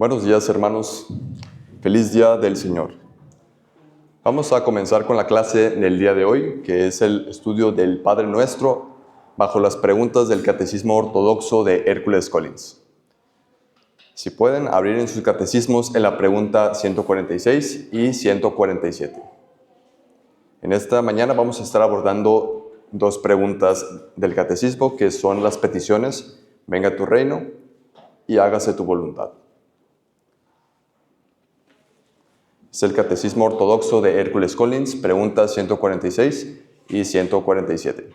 Buenos días, hermanos. Feliz día del Señor. Vamos a comenzar con la clase del día de hoy, que es el estudio del Padre Nuestro bajo las preguntas del Catecismo Ortodoxo de Hércules Collins. Si pueden, abrir en sus catecismos en la pregunta 146 y 147. En esta mañana vamos a estar abordando dos preguntas del Catecismo, que son las peticiones: venga tu reino y hágase tu voluntad. Es el Catecismo Ortodoxo de Hércules Collins, preguntas 146 y 147.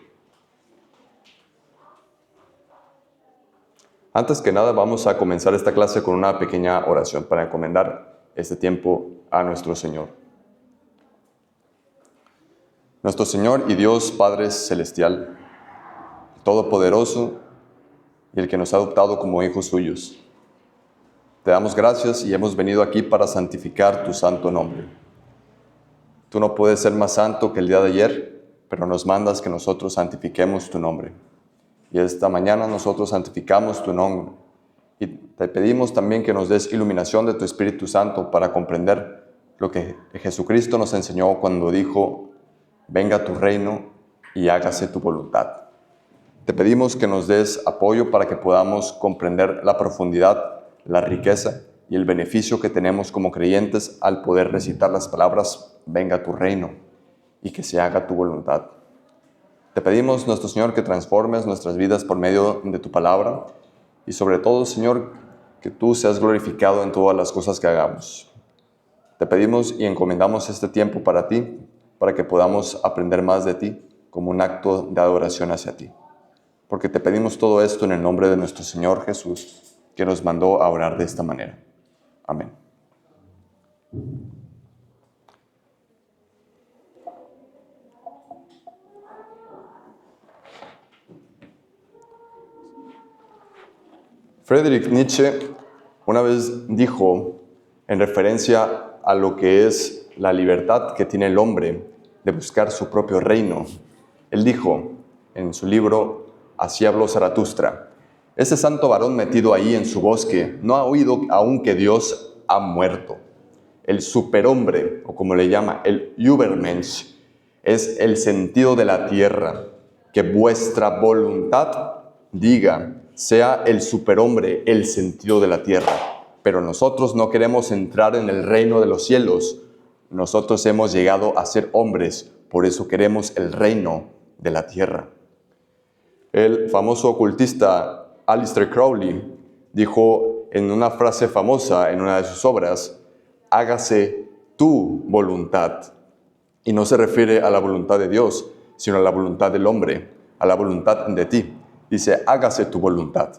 Antes que nada, vamos a comenzar esta clase con una pequeña oración para encomendar este tiempo a nuestro Señor. Nuestro Señor y Dios Padre Celestial, Todopoderoso y el que nos ha adoptado como hijos suyos, te damos gracias y hemos venido aquí para santificar tu santo nombre. Tú no puedes ser más santo que el día de ayer, pero nos mandas que nosotros santifiquemos tu nombre. Y esta mañana nosotros santificamos tu nombre. Y te pedimos también que nos des iluminación de tu Espíritu Santo para comprender lo que Jesucristo nos enseñó cuando dijo: venga tu reino y hágase tu voluntad. Te pedimos que nos des apoyo para que podamos comprender la profundidad, la riqueza y el beneficio que tenemos como creyentes al poder recitar las palabras: venga tu reino y que se haga tu voluntad. Te pedimos, nuestro Señor, que transformes nuestras vidas por medio de tu palabra y sobre todo, Señor, que tú seas glorificado en todas las cosas que hagamos. Te pedimos y encomendamos este tiempo para ti, para que podamos aprender más de ti como un acto de adoración hacia ti. Porque te pedimos todo esto en el nombre de nuestro Señor Jesús, que nos mandó a orar de esta manera. Amén. Friedrich Nietzsche una vez dijo, en referencia a lo que es la libertad que tiene el hombre de buscar su propio reino, él dijo en su libro Así habló Zaratustra: ese santo varón metido ahí en su bosque no ha oído aún que Dios ha muerto. El superhombre, o como le llama, el Übermensch, es el sentido de la tierra. Que vuestra voluntad diga, sea el superhombre el sentido de la tierra. Pero nosotros no queremos entrar en el reino de los cielos. Nosotros hemos llegado a ser hombres, por eso queremos el reino de la tierra. El famoso ocultista Aleister Crowley dijo en una frase famosa en una de sus obras: hágase tu voluntad. Y no se refiere a la voluntad de Dios, sino a la voluntad del hombre, a la voluntad de ti. Dice: hágase tu voluntad.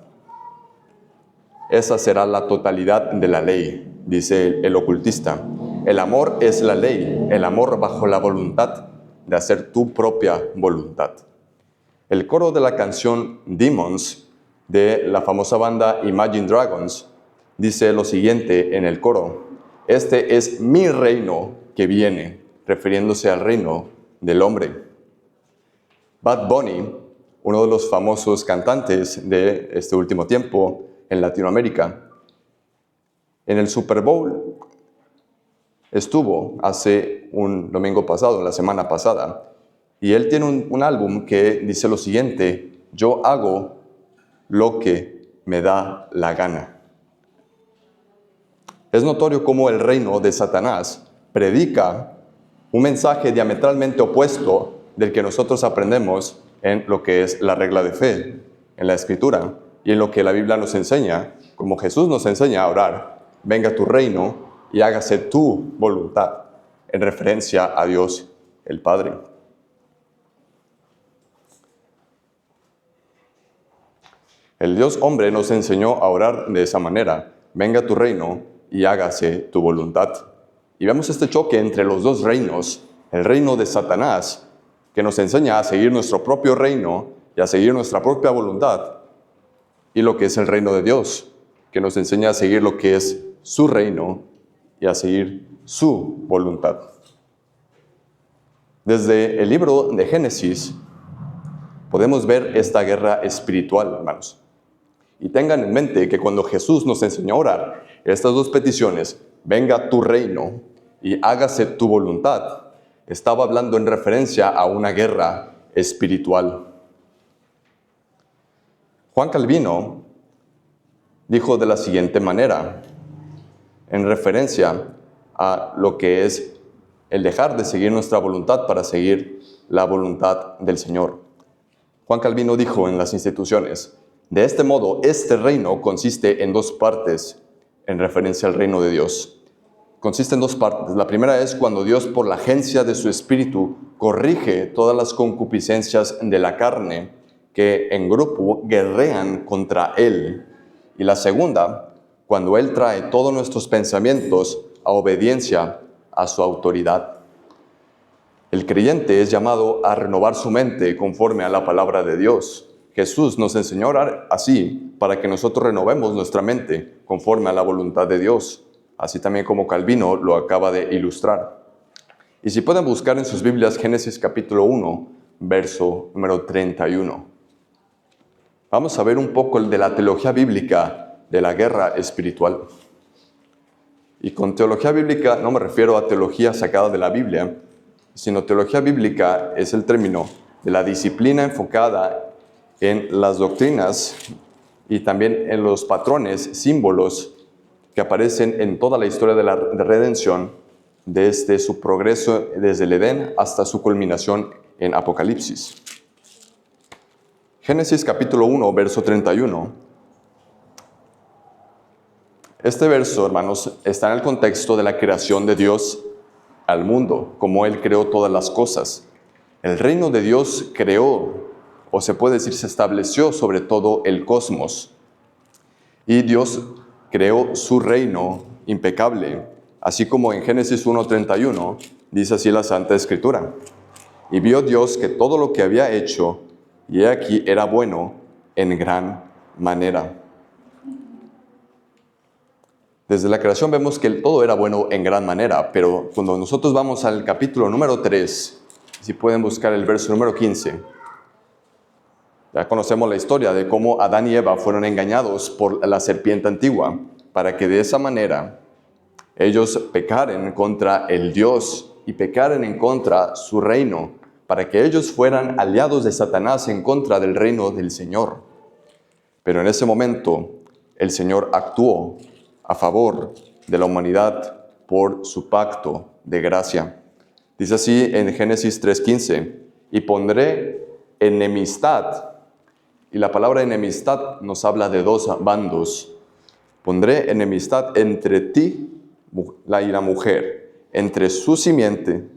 Esa será la totalidad de la ley, dice el ocultista. El amor es la ley, el amor bajo la voluntad de hacer tu propia voluntad. El coro de la canción Demons de la famosa banda Imagine Dragons dice lo siguiente en el coro: este es mi reino que viene, refiriéndose al reino del hombre. Bad Bunny, uno de los famosos cantantes de este último tiempo en Latinoamérica, en el Super Bowl estuvo hace un domingo pasado, la semana pasada, y él tiene un álbum que dice lo siguiente: yo hago lo que me da la gana. Es notorio cómo el reino de Satanás predica un mensaje diametralmente opuesto del que nosotros aprendemos en lo que es la regla de fe, en la Escritura, y en lo que la Biblia nos enseña, como Jesús nos enseña a orar: venga tu reino y hágase tu voluntad, en referencia a Dios el Padre. El Dios hombre nos enseñó a orar de esa manera: venga tu reino y hágase tu voluntad. Y vemos este choque entre los dos reinos: el reino de Satanás, que nos enseña a seguir nuestro propio reino y a seguir nuestra propia voluntad, y lo que es el reino de Dios, que nos enseña a seguir lo que es su reino y a seguir su voluntad. Desde el libro de Génesis podemos ver esta guerra espiritual, hermanos. Y tengan en mente que cuando Jesús nos enseñó a orar, estas dos peticiones, venga tu reino y hágase tu voluntad, estaba hablando en referencia a una guerra espiritual. Juan Calvino dijo de la siguiente manera, en referencia a lo que es el dejar de seguir nuestra voluntad para seguir la voluntad del Señor. Juan Calvino dijo en las instituciones, de este modo, este reino consiste en dos partes, en referencia al reino de Dios. Consiste en dos partes. La primera es cuando Dios, por la agencia de su Espíritu, corrige todas las concupiscencias de la carne que en grupo guerrean contra Él. Y la segunda, cuando Él trae todos nuestros pensamientos a obediencia a su autoridad. El creyente es llamado a renovar su mente conforme a la palabra de Dios. Jesús nos enseñó a orar así para que nosotros renovemos nuestra mente conforme a la voluntad de Dios, así también como Calvino lo acaba de ilustrar. Y si pueden buscar en sus Biblias Génesis capítulo 1, verso número 31. Vamos a ver un poco el de la teología bíblica de la guerra espiritual. Y con teología bíblica no me refiero a teología sacada de la Biblia, sino teología bíblica es el término de la disciplina enfocada en las doctrinas y también en los patrones, símbolos que aparecen en toda la historia de la redención, desde su progreso desde el Edén hasta su culminación en Apocalipsis. Génesis capítulo 1, verso 31. Este verso, hermanos, está en el contexto de la creación de Dios al mundo, como Él creó todas las cosas. El reino de Dios creó, o se puede decir, se estableció sobre todo el cosmos. Y Dios creó su reino impecable, así como en Génesis 1:31 dice así la Santa Escritura. Y vio Dios que todo lo que había hecho, y he aquí era bueno en gran manera. Desde la creación vemos que todo era bueno en gran manera, pero cuando nosotros vamos al capítulo número 3, si pueden buscar el verso número 15, ya conocemos la historia de cómo Adán y Eva fueron engañados por la serpiente antigua, para que de esa manera ellos pecaran contra el Dios y pecaran en contra su reino, para que ellos fueran aliados de Satanás en contra del reino del Señor. Pero en ese momento el Señor actuó a favor de la humanidad por su pacto de gracia. Dice así en Génesis 3:15, y pondré enemistad, y la palabra enemistad nos habla de dos bandos. Pondré enemistad entre ti y la mujer, entre tu simiente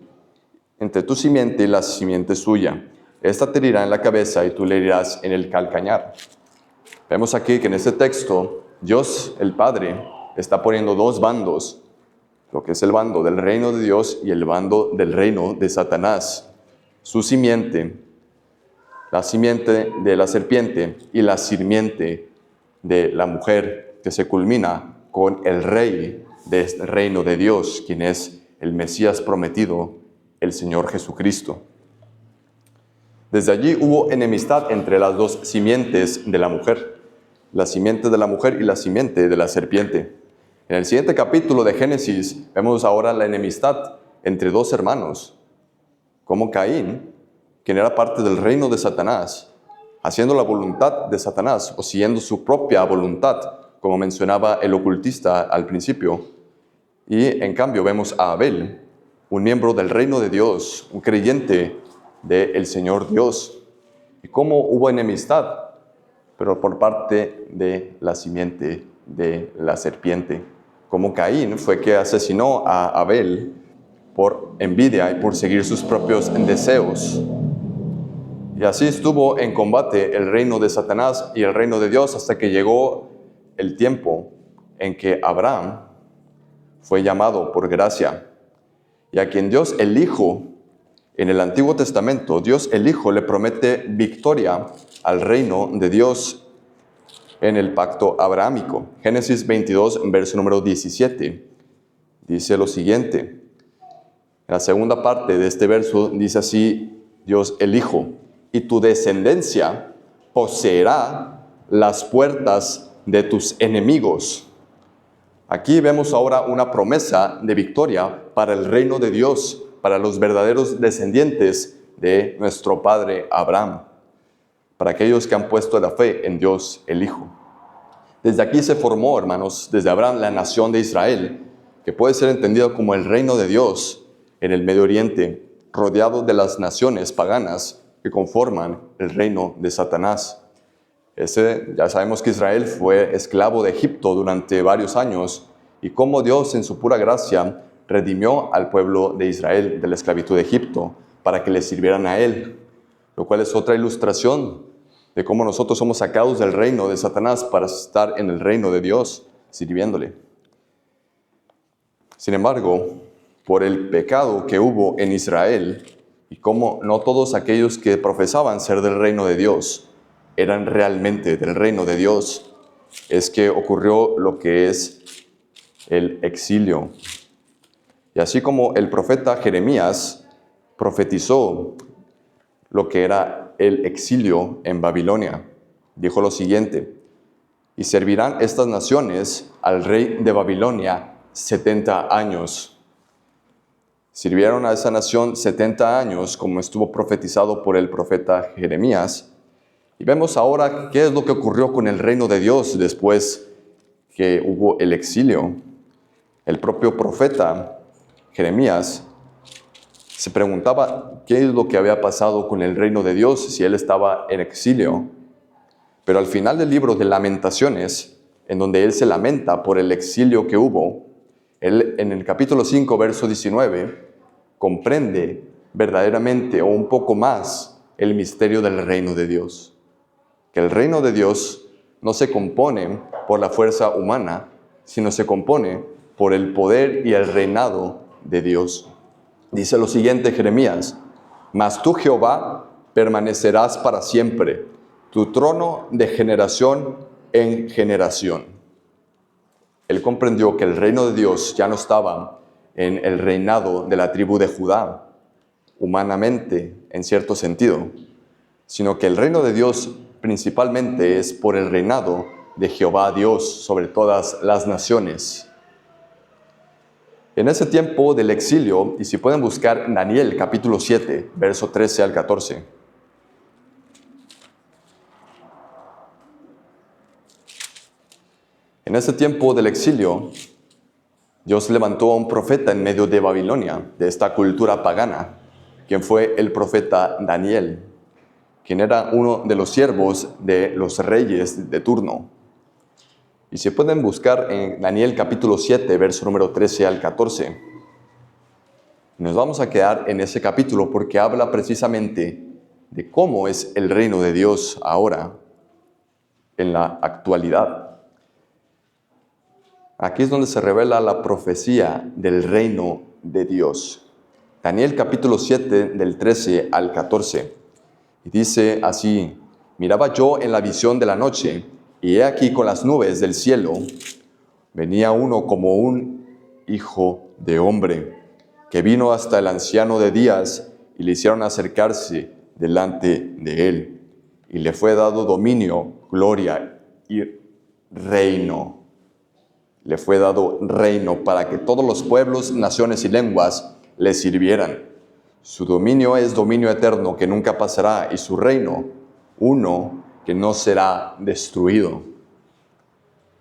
y la simiente suya. Esta te herirá en la cabeza y tú le herirás en el calcañar. Vemos aquí que en este texto Dios, el Padre, está poniendo dos bandos, lo que es el bando del reino de Dios y el bando del reino de Satanás. Su simiente, la simiente de la serpiente y la simiente de la mujer, que se culmina con el rey del reino de Dios, quien es el Mesías prometido, el Señor Jesucristo. Desde allí hubo enemistad entre las dos simientes de la mujer, la simiente de la mujer y la simiente de la serpiente. En el siguiente capítulo de Génesis vemos ahora la enemistad entre dos hermanos, como Caín, quien era parte del reino de Satanás, haciendo la voluntad de Satanás o siguiendo su propia voluntad, como mencionaba el ocultista al principio. Y en cambio vemos a Abel, un miembro del reino de Dios, un creyente del Señor Dios. Y cómo hubo enemistad, pero por parte de la simiente de la serpiente. Como Caín fue que asesinó a Abel por envidia y por seguir sus propios deseos. Y así estuvo en combate el reino de Satanás y el reino de Dios hasta que llegó el tiempo en que Abraham fue llamado por gracia. Y a quien Dios el Hijo, en el Antiguo Testamento, Dios el Hijo le promete victoria al reino de Dios en el pacto abrahámico. Génesis 22, verso número 17, dice lo siguiente. En la segunda parte de este verso dice así Dios el Hijo, y tu descendencia poseerá las puertas de tus enemigos. Aquí vemos ahora una promesa de victoria para el reino de Dios, para los verdaderos descendientes de nuestro padre Abraham, para aquellos que han puesto la fe en Dios el Hijo. Desde aquí se formó, hermanos, desde Abraham, la nación de Israel, que puede ser entendida como el reino de Dios en el Medio Oriente, rodeado de las naciones paganas que conforman el reino de Satanás. Ya sabemos que Israel fue esclavo de Egipto durante varios años y cómo Dios en su pura gracia redimió al pueblo de Israel de la esclavitud de Egipto para que le sirvieran a Él, lo cual es otra ilustración de cómo nosotros somos sacados del reino de Satanás para estar en el reino de Dios, sirviéndole. Sin embargo, por el pecado que hubo en Israel y cómo no todos aquellos que profesaban ser del reino de Dios eran realmente del reino de Dios, es que ocurrió lo que es el exilio. Y así como el profeta Jeremías profetizó lo que era el exilio en Babilonia, dijo lo siguiente: y servirán estas naciones al rey de Babilonia 70 años. Sirvieron a esa nación 70 años, como estuvo profetizado por el profeta Jeremías. Y vemos ahora qué es lo que ocurrió con el reino de Dios después que hubo el exilio. El propio profeta Jeremías se preguntaba qué es lo que había pasado con el reino de Dios si él estaba en exilio. Pero al final del libro de Lamentaciones, en donde él se lamenta por el exilio que hubo, él en el capítulo 5, verso 19, comprende verdaderamente o un poco más el misterio del reino de Dios. Que el reino de Dios no se compone por la fuerza humana, sino se compone por el poder y el reinado de Dios. Dice lo siguiente Jeremías: mas tú, Jehová, permanecerás para siempre, tu trono de generación en generación. Él comprendió que el reino de Dios ya no estaba en el reinado de la tribu de Judá, humanamente, en cierto sentido, sino que el reino de Dios principalmente es por el reinado de Jehová Dios sobre todas las naciones. En ese tiempo del exilio, y si pueden buscar Daniel capítulo 7, verso 13 al 14. En ese tiempo del exilio, Dios levantó a un profeta en medio de Babilonia, de esta cultura pagana, quien fue el profeta Daniel, quien era uno de los siervos de los reyes de turno. Y si pueden buscar en Daniel capítulo 7, verso número 13 al 14, nos vamos a quedar en ese capítulo porque habla precisamente de cómo es el reino de Dios ahora, en la actualidad. Aquí es donde se revela la profecía del reino de Dios. Daniel capítulo 7, del 13 al 14. Y dice así: miraba yo en la visión de la noche, y he aquí con las nubes del cielo venía uno como un hijo de hombre, que vino hasta el anciano de días, y le hicieron acercarse delante de él. Y le fue dado dominio, gloria y reino. Le fue dado reino para que todos los pueblos, naciones y lenguas le sirvieran. Su dominio es dominio eterno que nunca pasará, y su reino, uno que no será destruido.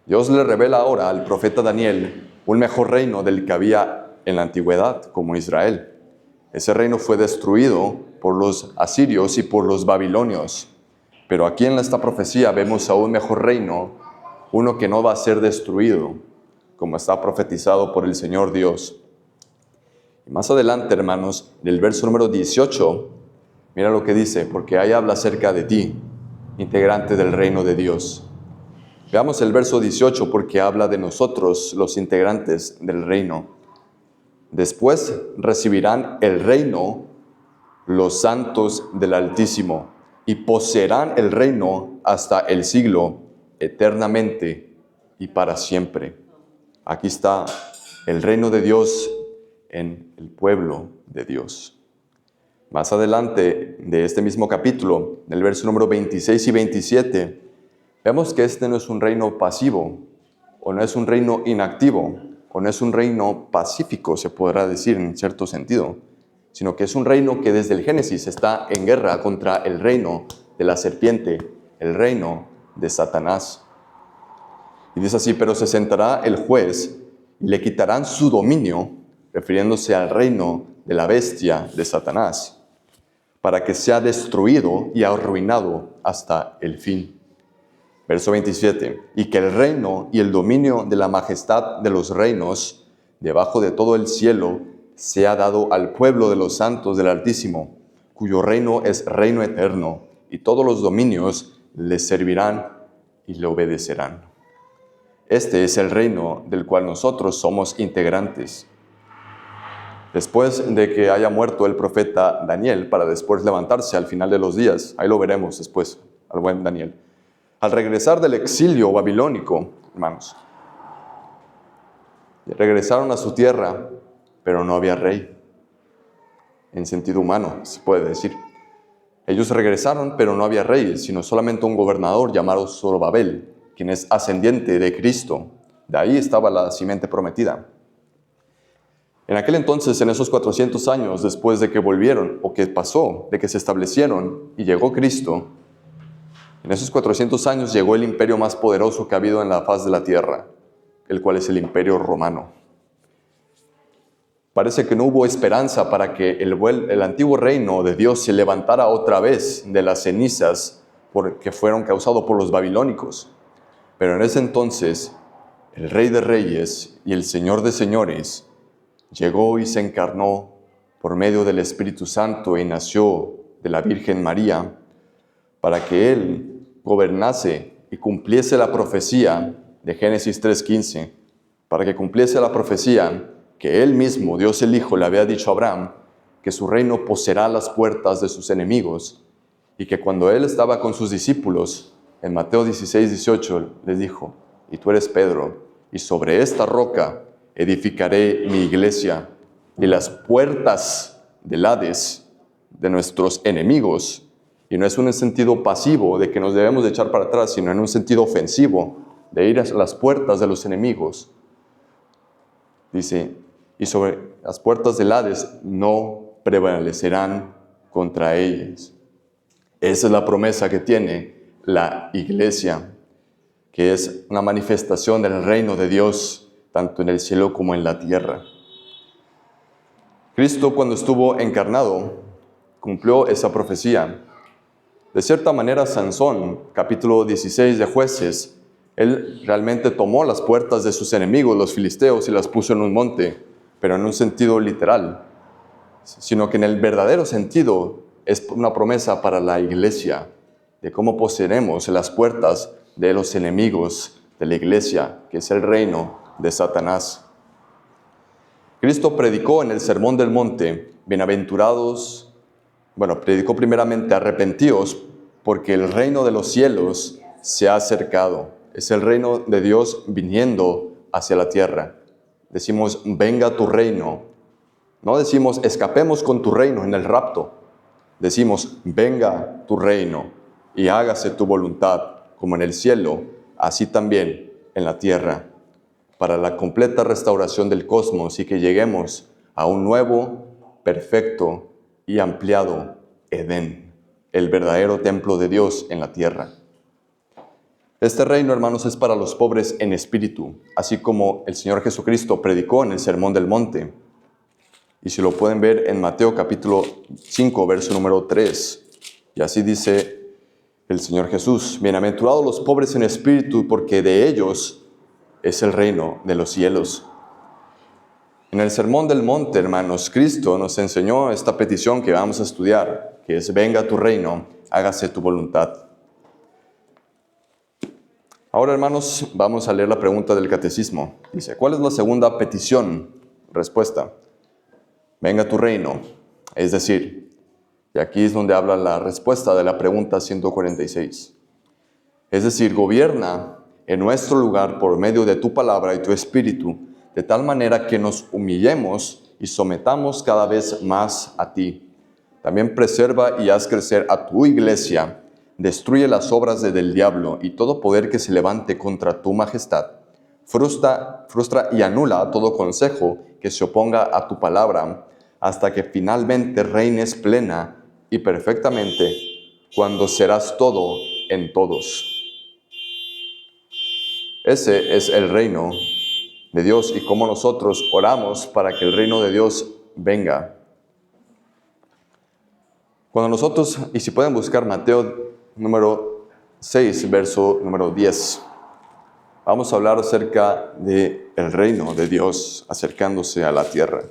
Dios le revela ahora al profeta Daniel un mejor reino del que había en la antigüedad, como Israel. Ese reino fue destruido por los asirios y por los babilonios. Pero aquí en esta profecía vemos a un mejor reino, uno que no va a ser destruido, como está profetizado por el Señor Dios. Y más adelante, hermanos, del verso número 18, mira lo que dice: porque ahí habla acerca de ti, integrante del reino de Dios. Veamos el verso 18, porque habla de nosotros, los integrantes del reino. Después recibirán el reino los santos del Altísimo, y poseerán el reino hasta el siglo, eternamente y para siempre. Aquí está el reino de Dios en el pueblo de Dios. Más adelante de este mismo capítulo, del verso número 26 y 27, vemos que este no es un reino pasivo o no es un reino inactivo, o no es un reino pacífico, se podrá decir en cierto sentido, sino que es un reino que desde el Génesis está en guerra contra el reino de la serpiente, el reino de Satanás. Y dice así: pero se sentará el juez y le quitarán su dominio, refiriéndose al reino de la bestia de Satanás, para que sea destruido y arruinado hasta el fin. Verso 27, y que el reino y el dominio de la majestad de los reinos debajo de todo el cielo sea dado al pueblo de los santos del Altísimo, cuyo reino es reino eterno, y todos los dominios le servirán y le obedecerán. Este es el reino del cual nosotros somos integrantes. Después de que haya muerto el profeta Daniel, para después levantarse al final de los días, ahí lo veremos después, al buen Daniel. Al regresar del exilio babilónico, hermanos, regresaron a su tierra, pero no había rey. En sentido humano, se puede decir. Ellos regresaron, pero no había rey, sino solamente un gobernador llamado Zorobabel, quien es ascendiente de Cristo. De ahí estaba la simiente prometida. En aquel entonces, en esos 400 años después de que volvieron, o que pasó, de que se establecieron y llegó Cristo, en esos 400 años llegó el imperio más poderoso que ha habido en la faz de la tierra, el cual es el imperio romano. Parece que no hubo esperanza para que el antiguo reino de Dios se levantara otra vez de las cenizas que fueron causadas por los babilónicos. Pero en ese entonces, el Rey de Reyes y el Señor de Señores llegó y se encarnó por medio del Espíritu Santo y nació de la Virgen María, para que Él gobernase y cumpliese la profecía de Génesis 3:15, para que cumpliese la profecía que Él mismo, Dios el Hijo, le había dicho a Abraham, que su reino poseerá las puertas de sus enemigos, y que cuando Él estaba con sus discípulos, en Mateo 16:18, les dijo: y tú eres Pedro, y sobre esta roca edificaré mi iglesia, y las puertas del Hades, de nuestros enemigos. Y no es un sentido pasivo de que nos debemos de echar para atrás, sino en un sentido ofensivo, de ir a las puertas de los enemigos. Dice, y sobre las puertas del Hades no prevalecerán contra ellas. Esa es la promesa que tiene la iglesia, que es una manifestación del reino de Dios, tanto en el cielo como en la tierra. Cristo, cuando estuvo encarnado, cumplió esa profecía. De cierta manera, Sansón, capítulo 16 de Jueces, él realmente tomó las puertas de sus enemigos, los filisteos, y las puso en un monte, pero en un sentido literal, sino que en el verdadero sentido es una promesa para la iglesia, de cómo poseeremos las puertas de los enemigos de la iglesia, que es el reino de Satanás. Cristo predicó en el Sermón del Monte: bienaventurados, predicó primeramente: arrepentíos, porque el reino de los cielos se ha acercado. Es el reino de Dios viniendo hacia la tierra. Decimos: venga tu reino. No decimos: escapemos con tu reino en el rapto. Decimos: venga tu reino y hágase tu voluntad, como en el cielo, así también en la tierra, para la completa restauración del cosmos y que lleguemos a un nuevo, perfecto y ampliado Edén, el verdadero templo de Dios en la tierra. Este reino, hermanos, es para los pobres en espíritu, así como el Señor Jesucristo predicó en el Sermón del Monte. Y si lo pueden ver en Mateo capítulo 5, verso número 3. Y así dice el Señor Jesús: bienaventurados los pobres en espíritu, porque de ellos es el reino de los cielos. En el Sermón del Monte, hermanos, Cristo nos enseñó esta petición que vamos a estudiar, que es: venga tu reino, hágase tu voluntad. Ahora, hermanos, vamos a leer la pregunta del catecismo. Dice: ¿cuál es la segunda petición? Respuesta: venga tu reino. Es decir, y aquí es donde habla la respuesta de la pregunta 146. Es decir, gobierna en nuestro lugar por medio de tu palabra y tu espíritu, de tal manera que nos humillemos y sometamos cada vez más a ti. También preserva y haz crecer a tu iglesia. Destruye las obras del diablo y todo poder que se levante contra tu majestad. frustra y anula todo consejo que se oponga a tu palabra, hasta que finalmente reines plena y perfectamente, cuando serás todo en todos. Ese es el reino de Dios y cómo nosotros oramos para que el reino de Dios venga. Cuando nosotros, y si pueden buscar Mateo número 6, verso número 10, vamos a hablar acerca del reino de Dios acercándose a la tierra.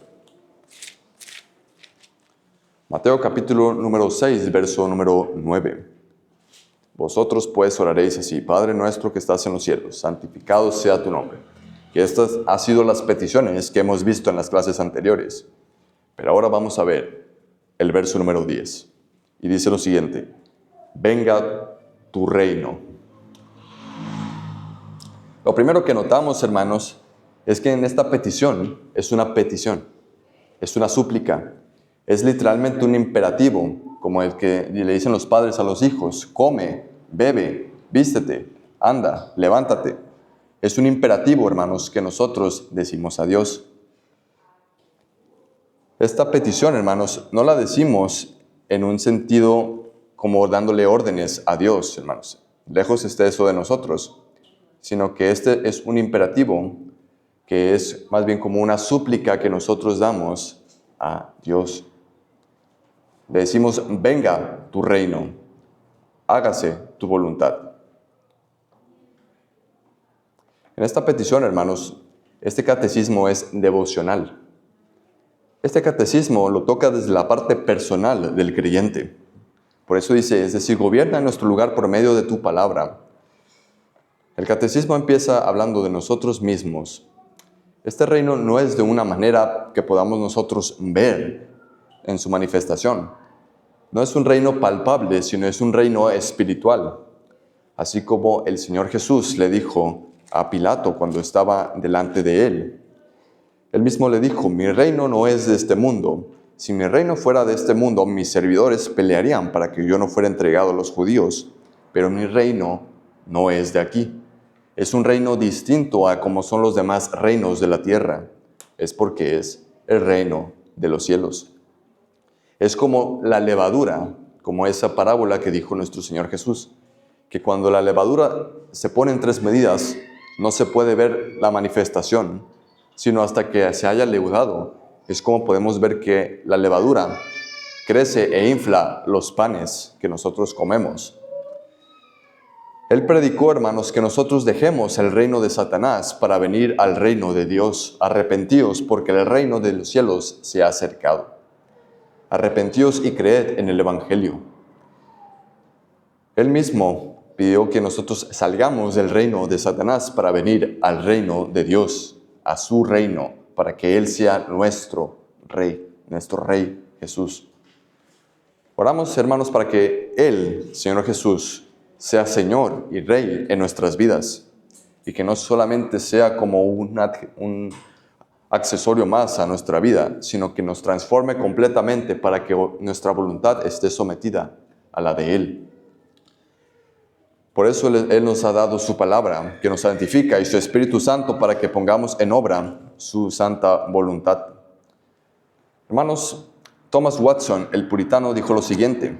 Mateo capítulo número 6, verso número 9. Vosotros pues oraréis así: Padre nuestro que estás en los cielos, santificado sea tu nombre. Que estas han sido las peticiones que hemos visto en las clases anteriores. Pero ahora vamos a ver el verso número 10. Y dice lo siguiente: venga tu reino. Lo primero que notamos, hermanos, es que en esta petición es una petición, es una súplica, es literalmente un imperativo, como el que le dicen los padres a los hijos: come, bebe, vístete, anda, levántate. Es un imperativo, hermanos, que nosotros decimos a Dios. Esta petición, hermanos, no la decimos en un sentido como dándole órdenes a Dios, hermanos. Lejos esté eso de nosotros, sino que este es un imperativo que es más bien como una súplica que nosotros damos a Dios. Le decimos: venga tu reino, hágase tu voluntad. En esta petición, hermanos, este catecismo es devocional. Este catecismo lo toca desde la parte personal del creyente. Por eso dice, es decir, gobierna en nuestro lugar por medio de tu palabra. El catecismo empieza hablando de nosotros mismos. Este reino no es de una manera que podamos nosotros ver en su manifestación. No es un reino palpable, sino es un reino espiritual. Así como el Señor Jesús le dijo a Pilato cuando estaba delante de él. Él mismo le dijo: mi reino no es de este mundo. Si mi reino fuera de este mundo, mis servidores pelearían para que yo no fuera entregado a los judíos. Pero mi reino no es de aquí. Es un reino distinto a como son los demás reinos de la tierra. Es porque es el reino de los cielos. Es como la levadura, como esa parábola que dijo nuestro Señor Jesús, que cuando la levadura se pone en 3 medidas, no se puede ver la manifestación, sino hasta que se haya leudado. Es como podemos ver que la levadura crece e infla los panes que nosotros comemos. Él predicó, hermanos, que nosotros dejemos el reino de Satanás para venir al reino de Dios. Arrepentíos, porque el reino de los cielos se ha acercado. Arrepentíos y creed en el Evangelio. Él mismo pidió que nosotros salgamos del reino de Satanás para venir al reino de Dios, a su reino, para que Él sea nuestro Rey Jesús. Oramos, hermanos, para que Él, Señor Jesús, sea Señor y Rey en nuestras vidas, y que no solamente sea como un accesorio más a nuestra vida, sino que nos transforme completamente para que nuestra voluntad esté sometida a la de Él. Por eso Él nos ha dado su palabra, que nos santifica, y su Espíritu Santo para que pongamos en obra su santa voluntad. Hermanos, Thomas Watson, el puritano, dijo lo siguiente: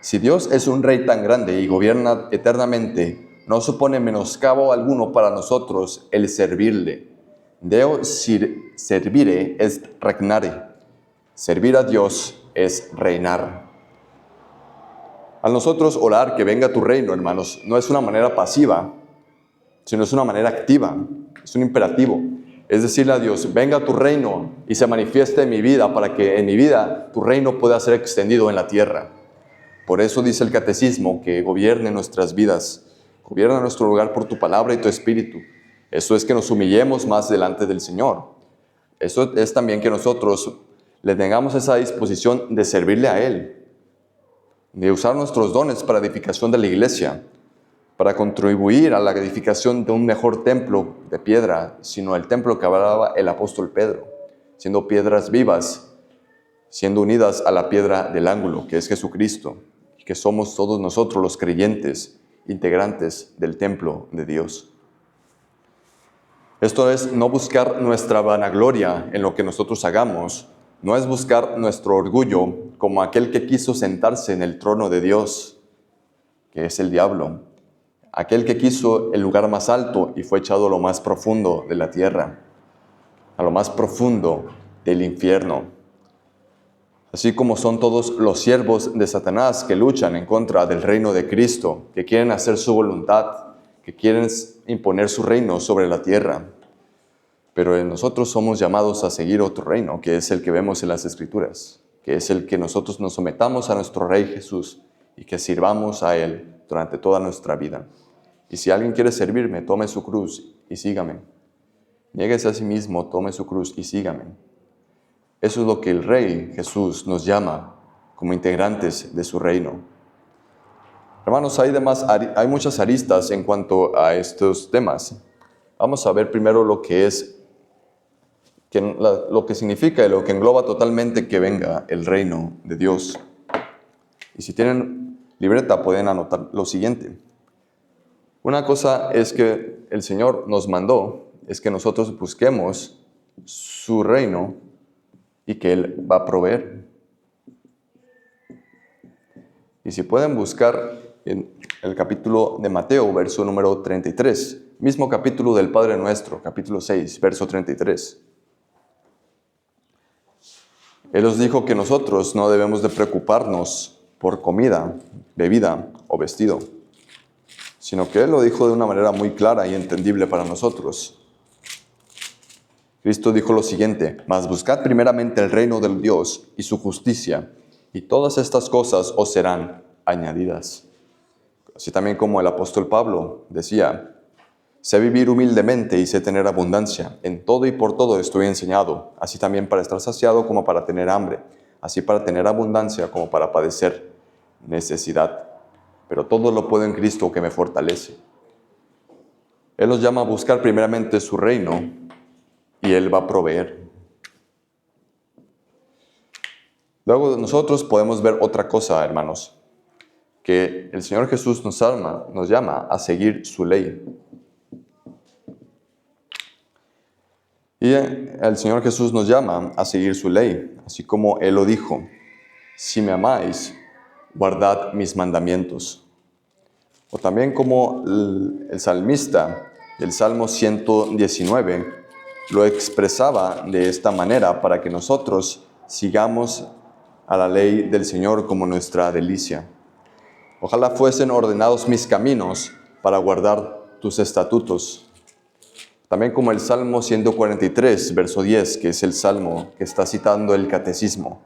si Dios es un Rey tan grande y gobierna eternamente, no supone menoscabo alguno para nosotros el servirle. Deo servire est regnare. Servir a Dios es reinar. Al nosotros orar que venga tu reino, hermanos, no es una manera pasiva, sino es una manera activa, es un imperativo. Es decirle a Dios: venga tu reino y se manifieste en mi vida, para que en mi vida tu reino pueda ser extendido en la tierra. Por eso dice el catecismo que gobierne nuestras vidas, gobierna nuestro lugar por tu palabra y tu espíritu. Eso es que nos humillemos más delante del Señor. Eso es también que nosotros le tengamos esa disposición de servirle a Él, de usar nuestros dones para edificación de la iglesia, para contribuir a la edificación de un mejor templo de piedra, sino el templo que hablaba el apóstol Pedro, siendo piedras vivas, siendo unidas a la piedra del ángulo, que es Jesucristo, y que somos todos nosotros los creyentes, integrantes del templo de Dios. Esto es no buscar nuestra vanagloria en lo que nosotros hagamos, no es buscar nuestro orgullo como aquel que quiso sentarse en el trono de Dios, que es el diablo, aquel que quiso el lugar más alto y fue echado a lo más profundo de la tierra, a lo más profundo del infierno. Así como son todos los siervos de Satanás que luchan en contra del reino de Cristo, que quieren hacer su voluntad, que quieren imponer su reino sobre la tierra. Pero nosotros somos llamados a seguir otro reino, que es el que vemos en las Escrituras, que es el que nosotros nos sometamos a nuestro Rey Jesús y que sirvamos a Él durante toda nuestra vida. Y si alguien quiere servirme, tome su cruz y sígame. Niéguese a sí mismo, tome su cruz y sígame. Eso es lo que el Rey Jesús nos llama como integrantes de su reino. Hermanos, hay muchas aristas en cuanto a estos temas. Vamos a ver primero lo que significa y lo que engloba totalmente que venga el reino de Dios. Y si tienen libreta pueden anotar lo siguiente. Una cosa es que el Señor nos mandó, es que nosotros busquemos su reino y que Él va a proveer. Y si pueden buscar en el capítulo de Mateo, verso número 33, mismo capítulo del Padre Nuestro, capítulo 6, verso 33. Él nos dijo que nosotros no debemos de preocuparnos por comida, bebida o vestido, sino que Él lo dijo de una manera muy clara y entendible para nosotros. Cristo dijo lo siguiente: mas buscad primeramente el reino de Dios y su justicia, y todas estas cosas os serán añadidas. Así también como el apóstol Pablo decía: sé vivir humildemente y sé tener abundancia. En todo y por todo estoy enseñado, así también para estar saciado como para tener hambre, así para tener abundancia como para padecer necesidad. Pero todo lo puedo en Cristo que me fortalece. Él nos llama a buscar primeramente su reino y Él va a proveer. Luego nosotros podemos ver otra cosa, hermanos, que el Señor Jesús nos llama a seguir su ley. Y el Señor Jesús nos llama a seguir su ley, así como Él lo dijo: si me amáis, guardad mis mandamientos. O también como el salmista del Salmo 119 lo expresaba de esta manera para que nosotros sigamos a la ley del Señor como nuestra delicia. Ojalá fuesen ordenados mis caminos para guardar tus estatutos. También como el Salmo 143, verso 10, que es el Salmo que está citando el Catecismo.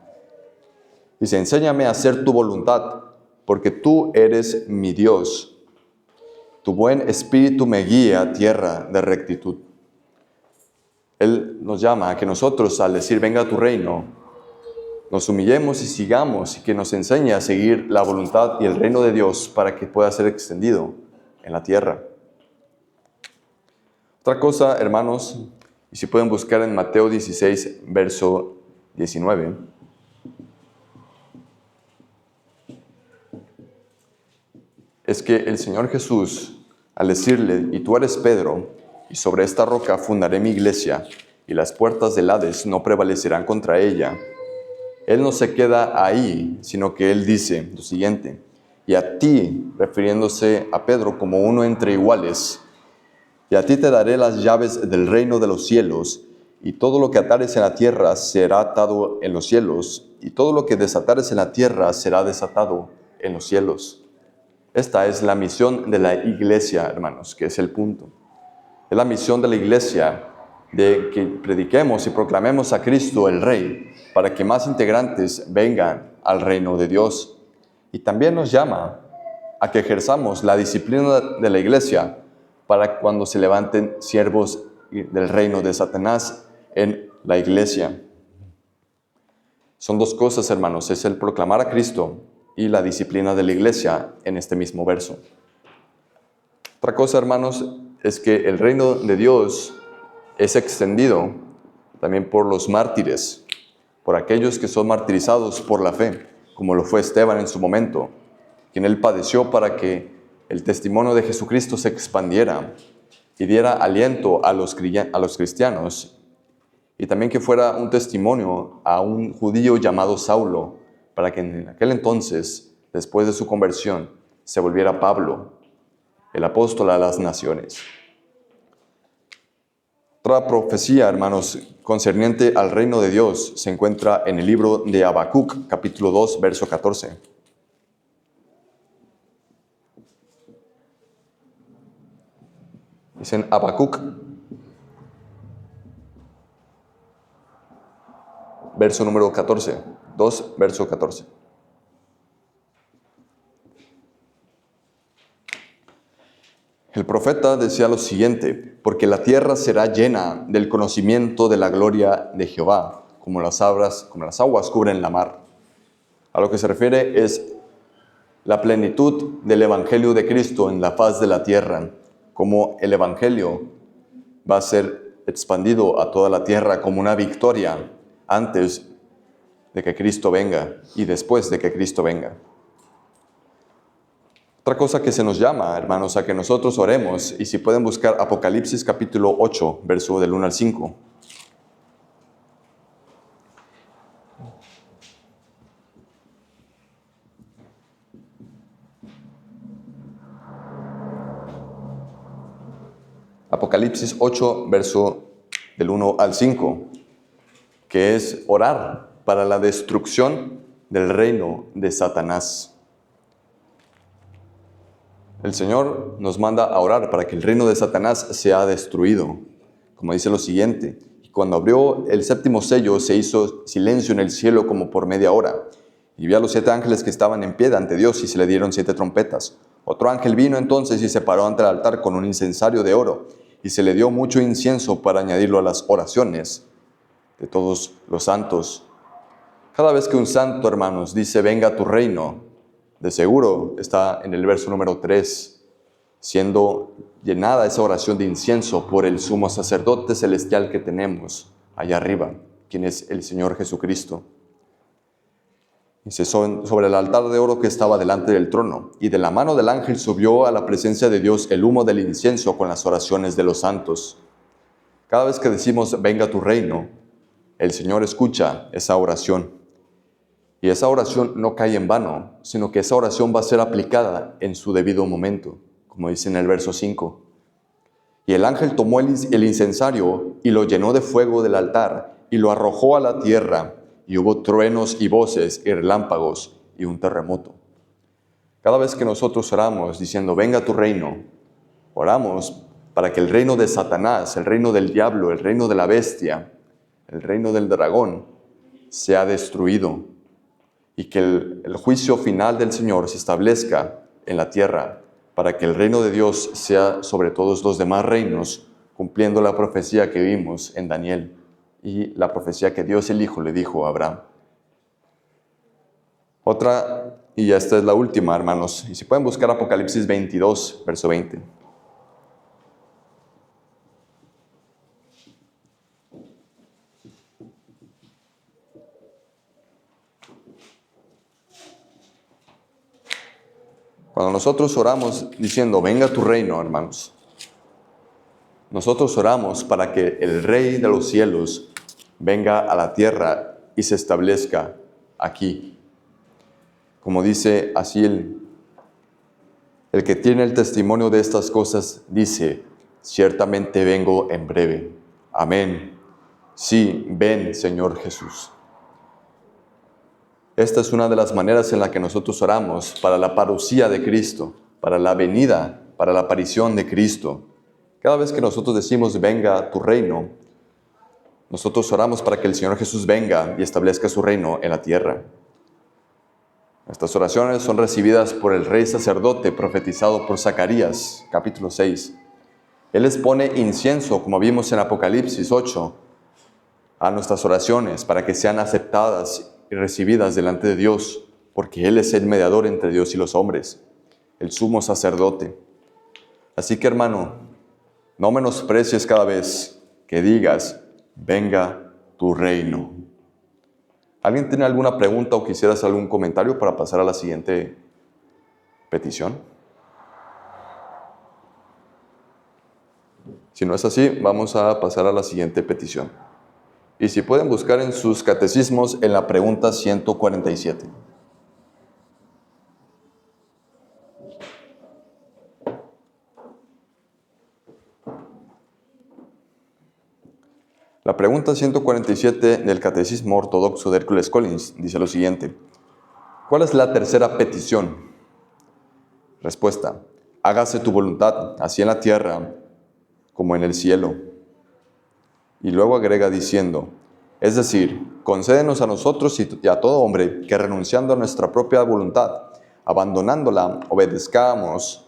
Dice: enséñame a hacer tu voluntad, porque tú eres mi Dios. Tu buen espíritu me guía a tierra de rectitud. Él nos llama a que nosotros, al decir venga a tu reino, nos humillemos y sigamos, y que nos enseñe a seguir la voluntad y el reino de Dios para que pueda ser extendido en la tierra. Otra cosa, hermanos, y si pueden buscar en Mateo 16, verso 19. Es que el Señor Jesús, al decirle: y tú eres Pedro, y sobre esta roca fundaré mi iglesia, y las puertas del Hades no prevalecerán contra ella. Él no se queda ahí, sino que Él dice lo siguiente: y a ti, refiriéndose a Pedro como uno entre iguales, y a ti te daré las llaves del reino de los cielos, y todo lo que atares en la tierra será atado en los cielos, y todo lo que desatares en la tierra será desatado en los cielos. Esta es la misión de la iglesia, hermanos, que es el punto. Es la misión de la iglesia de que prediquemos y proclamemos a Cristo el Rey para que más integrantes vengan al reino de Dios. Y también nos llama a que ejerzamos la disciplina de la iglesia para cuando se levanten siervos del reino de Satanás en la iglesia. Son dos cosas, hermanos: es el proclamar a Cristo y la disciplina de la iglesia en este mismo verso. Otra cosa, hermanos, es que el reino de Dios es extendido también por los mártires, por aquellos que son martirizados por la fe, como lo fue Esteban en su momento, quien él padeció para que el testimonio de Jesucristo se expandiera. y diera aliento a los cristianos, y también que fuera un testimonio a un judío llamado Saulo, para que en aquel entonces, después de su conversión, se volviera Pablo, el apóstol a las naciones. Otra profecía, hermanos, concerniente al reino de Dios, se encuentra en el libro de Habacuc, capítulo 2, verso 14. Dicen Habacuc, verso número 14, 2, verso 14. El profeta decía lo siguiente: porque la tierra será llena del conocimiento de la gloria de Jehová, como las aguas cubren la mar. A lo que se refiere es la plenitud del evangelio de Cristo en la faz de la tierra, como el evangelio va a ser expandido a toda la tierra como una victoria antes de que Cristo venga y después de que Cristo venga. Otra cosa que se nos llama, hermanos, a que nosotros oremos, y si pueden buscar Apocalipsis capítulo 8, verso del 1 al 5. Apocalipsis 8, verso del 1 al 5, que es orar para la destrucción del reino de Satanás. El Señor nos manda a orar para que el reino de Satanás sea destruido. Como dice lo siguiente: y cuando abrió el séptimo sello, se hizo silencio en el cielo como por media hora. Y vi a los 7 ángeles que estaban en pie ante Dios, y se le dieron 7 trompetas. Otro ángel vino entonces y se paró ante el altar con un incensario de oro, y se le dio mucho incienso para añadirlo a las oraciones de todos los santos. Cada vez que un santo, hermanos, dice venga tu reino, de seguro está en el verso número 3, siendo llenada esa oración de incienso por el sumo sacerdote celestial que tenemos allá arriba, quien es el Señor Jesucristo. Dice: sobre el altar de oro que estaba delante del trono, y de la mano del ángel subió a la presencia de Dios el humo del incienso con las oraciones de los santos. Cada vez que decimos venga tu reino, el Señor escucha esa oración. Y esa oración no cae en vano, sino que esa oración va a ser aplicada en su debido momento, como dice en el verso 5. Y el ángel tomó el incensario y lo llenó de fuego del altar y lo arrojó a la tierra, y hubo truenos y voces y relámpagos y un terremoto. Cada vez que nosotros oramos diciendo venga tu reino, oramos para que el reino de Satanás, el reino del diablo, el reino de la bestia, el reino del dragón, sea destruido, y que el juicio final del Señor se establezca en la tierra, para que el reino de Dios sea sobre todos los demás reinos, cumpliendo la profecía que vimos en Daniel y la profecía que Dios el Hijo le dijo a Abraham. Otra, y esta es la última, hermanos, y si pueden buscar Apocalipsis 22, verso 20. Cuando nosotros oramos diciendo venga tu reino, hermanos, nosotros oramos para que el Rey de los cielos venga a la tierra y se establezca aquí. Como dice así el que tiene el testimonio de estas cosas, dice: ciertamente vengo en breve. Amén. Sí, ven, Señor Jesús. Esta es una de las maneras en la que nosotros oramos para la parucía de Cristo, para la venida, para la aparición de Cristo. Cada vez que nosotros decimos venga tu reino, nosotros oramos para que el Señor Jesús venga y establezca su reino en la tierra. Estas oraciones son recibidas por el rey sacerdote profetizado por Zacarías, capítulo 6. Él les pone incienso, como vimos en Apocalipsis 8, a nuestras oraciones para que sean aceptadas y recibidas delante de Dios, porque Él es el mediador entre Dios y los hombres, el sumo sacerdote. Así que, hermano, no menosprecies cada vez que digas, venga tu reino. ¿Alguien tiene alguna pregunta o quisiera hacer algún comentario para pasar a la siguiente petición? Si no es así, vamos a pasar a la siguiente petición. Y si pueden buscar en sus catecismos en la pregunta 147. La pregunta 147 del Catecismo Ortodoxo de Hércules Collins dice lo siguiente. ¿Cuál es la tercera petición? Respuesta. Hágase tu voluntad, así en la tierra como en el cielo. Y luego agrega diciendo, es decir, concédenos a nosotros y a todo hombre que renunciando a nuestra propia voluntad, abandonándola, obedezcamos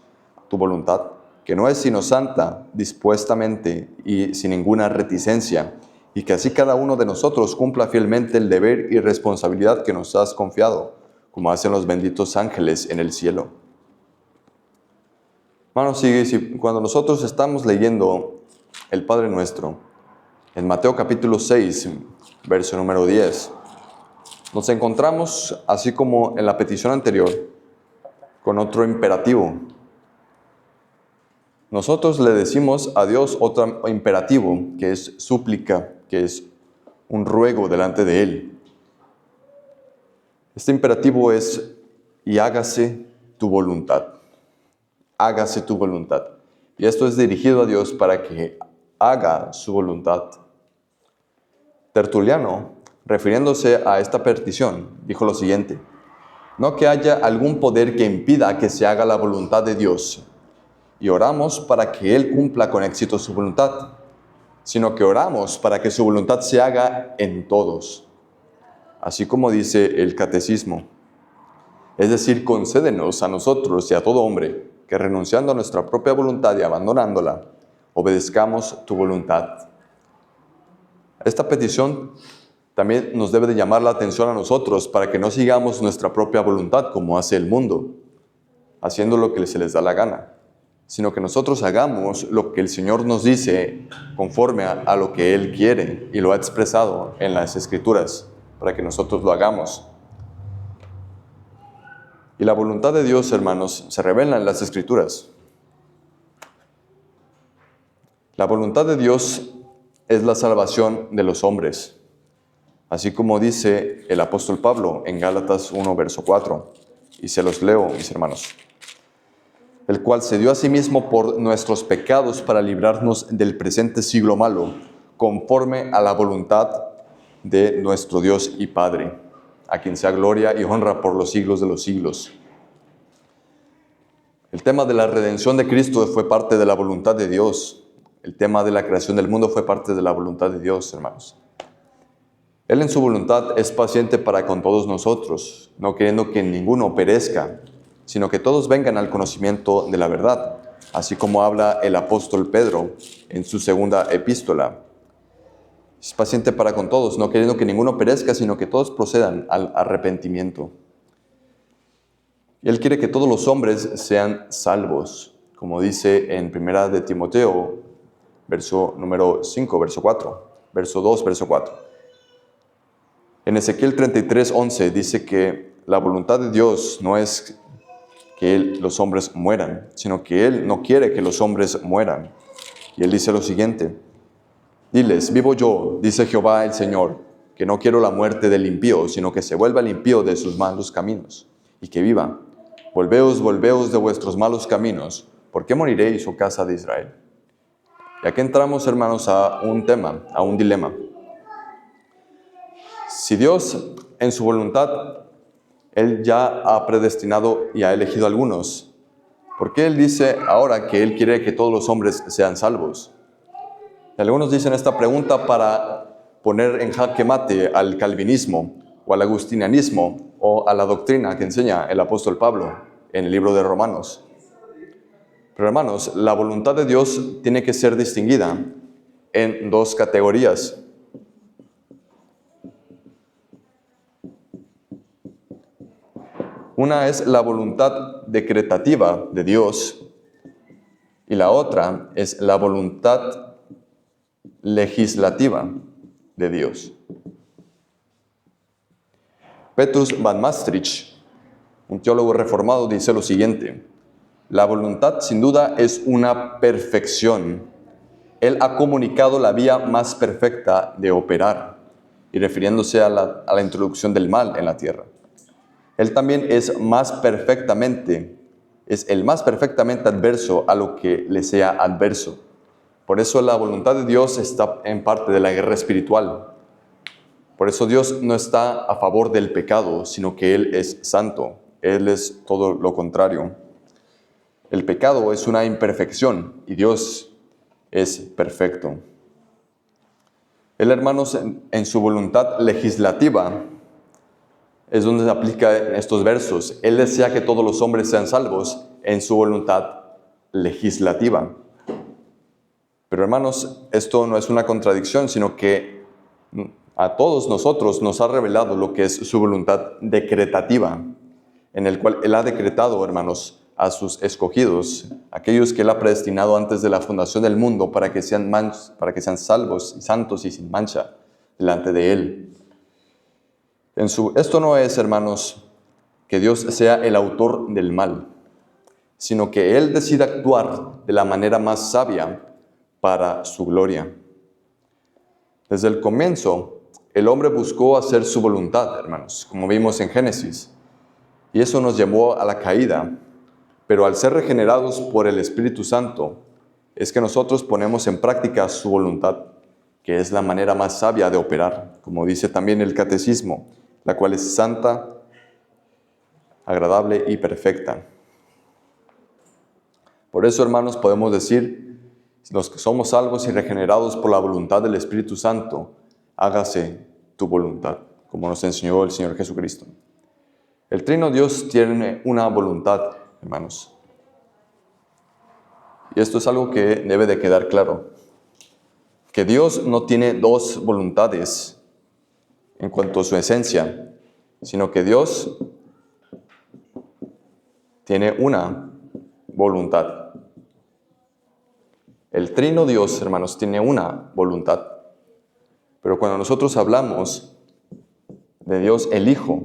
tu voluntad, que no es sino santa, dispuestamente y sin ninguna reticencia, y que así cada uno de nosotros cumpla fielmente el deber y responsabilidad que nos has confiado, como hacen los benditos ángeles en el cielo. Hermanos, cuando nosotros estamos leyendo el Padre Nuestro, en Mateo capítulo 6, verso número 10, nos encontramos, así como en la petición anterior, con otro imperativo. Nosotros le decimos a Dios otro imperativo, que es súplica, que es un ruego delante de Él. Este imperativo es, y hágase tu voluntad. Hágase tu voluntad. Y esto es dirigido a Dios para que haga su voluntad. Tertuliano, refiriéndose a esta petición, dijo lo siguiente: no que haya algún poder que impida que se haga la voluntad de Dios, y oramos para que Él cumpla con éxito su voluntad, sino que oramos para que su voluntad se haga en todos, así como dice el Catecismo. Es decir, concédenos a nosotros y a todo hombre que renunciando a nuestra propia voluntad y abandonándola, obedezcamos tu voluntad. Esta petición también nos debe de llamar la atención a nosotros para que no sigamos nuestra propia voluntad como hace el mundo, haciendo lo que se les da la gana, sino que nosotros hagamos lo que el Señor nos dice conforme a lo que Él quiere y lo ha expresado en las Escrituras, para que nosotros lo hagamos. Y la voluntad de Dios, hermanos, se revela en las Escrituras. La voluntad de Dios es la salvación de los hombres, así como dice el apóstol Pablo en Gálatas 1, verso 4, y se los leo, mis hermanos. El cual se dio a sí mismo por nuestros pecados para librarnos del presente siglo malo, conforme a la voluntad de nuestro Dios y Padre, a quien sea gloria y honra por los siglos de los siglos. El tema de la redención de Cristo fue parte de la voluntad de Dios. El tema de la creación del mundo fue parte de la voluntad de Dios, hermanos. Él en su voluntad es paciente para con todos nosotros, no queriendo que ninguno perezca, sino que todos vengan al conocimiento de la verdad, así como habla el apóstol Pedro en su segunda epístola. Es paciente para con todos, no queriendo que ninguno perezca, sino que todos procedan al arrepentimiento. Y Él quiere que todos los hombres sean salvos, como dice en 1 de Timoteo, verso número 5, verso 4, verso 2, verso 4. En Ezequiel 33, 11 dice que la voluntad de Dios no es que los hombres mueran, sino que Él no quiere que los hombres mueran. Y Él dice lo siguiente: diles, vivo yo, dice Jehová el Señor, que no quiero la muerte del impío, sino que se vuelva el impío de sus malos caminos, y que viva. Volveos, volveos de vuestros malos caminos, ¿por qué moriréis, oh casa de Israel? Y aquí entramos, hermanos, a un tema, a un dilema. Si Dios, en su voluntad, Él ya ha predestinado y ha elegido a algunos, ¿por qué Él dice ahora que Él quiere que todos los hombres sean salvos? Y algunos dicen esta pregunta para poner en jaque mate al calvinismo o al agustinianismo o a la doctrina que enseña el apóstol Pablo en el libro de Romanos. Pero hermanos, la voluntad de Dios tiene que ser distinguida en dos categorías. Una es la voluntad decretativa de Dios y la otra es la voluntad legislativa de Dios. Petrus van Maastricht, un teólogo reformado, dice lo siguiente: la voluntad sin duda es una perfección Él ha comunicado la vía más perfecta de operar, y refiriéndose a la introducción del mal en la tierra. Él también es el más perfectamente adverso a lo que le sea adverso. Por eso la voluntad de Dios está en parte de la guerra espiritual. Por eso Dios no está a favor del pecado, sino que Él es santo. Él es todo lo contrario. El pecado es una imperfección y Dios es perfecto. Él, hermanos, en su voluntad legislativa es donde se aplica estos versos. Él desea que todos los hombres sean salvos en su voluntad legislativa. Pero, hermanos, esto no es una contradicción, sino que a todos nosotros nos ha revelado lo que es su voluntad decretativa, en el cual Él ha decretado, hermanos, a sus escogidos, aquellos que Él ha predestinado antes de la fundación del mundo para que sean salvos y santos y sin mancha delante de Él. Esto no es, hermanos, que Dios sea el autor del mal, sino que Él decide actuar de la manera más sabia para su gloria. Desde el comienzo, el hombre buscó hacer su voluntad, hermanos, como vimos en Génesis, y eso nos llevó a la caída. Pero al ser regenerados por el Espíritu Santo, es que nosotros ponemos en práctica su voluntad, que es la manera más sabia de operar, como dice también el Catecismo, la cual es santa, agradable y perfecta. Por eso, hermanos, podemos decir, los que somos salvos y regenerados por la voluntad del Espíritu Santo, hágase tu voluntad, como nos enseñó el Señor Jesucristo. El Trino Dios tiene una voluntad, hermanos. Y esto es algo que debe de quedar claro. Que Dios no tiene dos voluntades en cuanto a su esencia, sino que Dios tiene una voluntad. El Trino Dios, hermanos, tiene una voluntad. Pero cuando nosotros hablamos de Dios el Hijo,